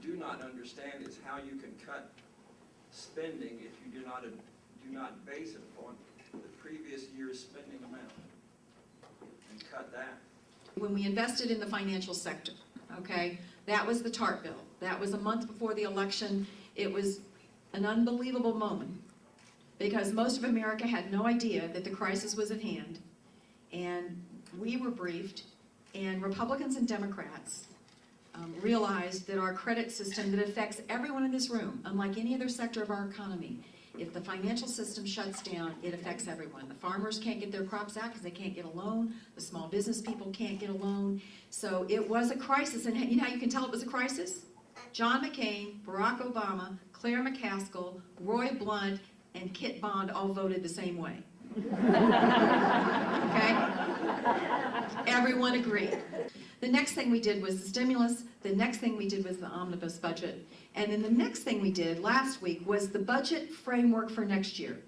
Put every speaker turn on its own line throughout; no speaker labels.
do not understand is how you can cut spending if you do not base it upon the previous year's spending amount and cut that.
When we invested in the financial sector, okay, that was the TARP bill. That was a month before the election. It was an unbelievable moment because most of America had no idea that the crisis was at hand, and we were briefed, and Republicans and Democrats realized that our credit system that affects everyone in this room, unlike any other sector of our economy, if the financial system shuts down, it affects everyone. The farmers can't get their crops out because they can't get a loan. The small business people can't get a loan. So it was a crisis, and you know how you can tell it was a crisis? John McCain, Barack Obama, Claire McCaskill, Roy Blunt, and Kit Bond all voted the same way. Okay? Everyone agreed. The next thing we did was the stimulus. The next thing we did was the omnibus budget. And then the next thing we did last week was the budget framework for next year.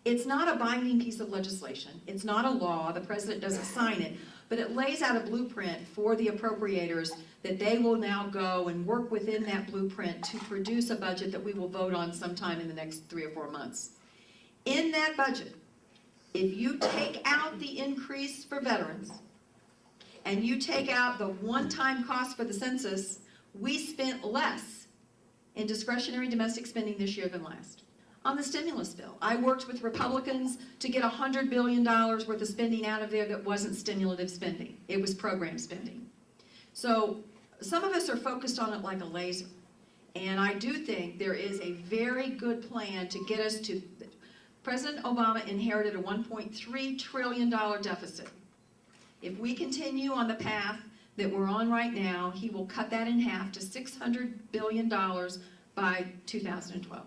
It's not a binding piece of legislation. It's not a law. The president doesn't sign it. But it lays out a blueprint for the appropriators that they will now go and work within that blueprint to produce a budget that we will vote on sometime in the next 3 or 4 months. In that budget, if you take out the increase for veterans, and you take out the one-time cost for the census, we spent less in discretionary domestic spending this year than last. On the stimulus bill, I worked with Republicans to get $100 billion worth of spending out of there that wasn't stimulative spending. It was program spending. So some of us are focused on it like a laser. And I do think there is a very good plan to get us to, President Obama inherited a $1.3 trillion deficit. If we continue on the path that we're on right now, he will cut that in half to $600 billion by 2012.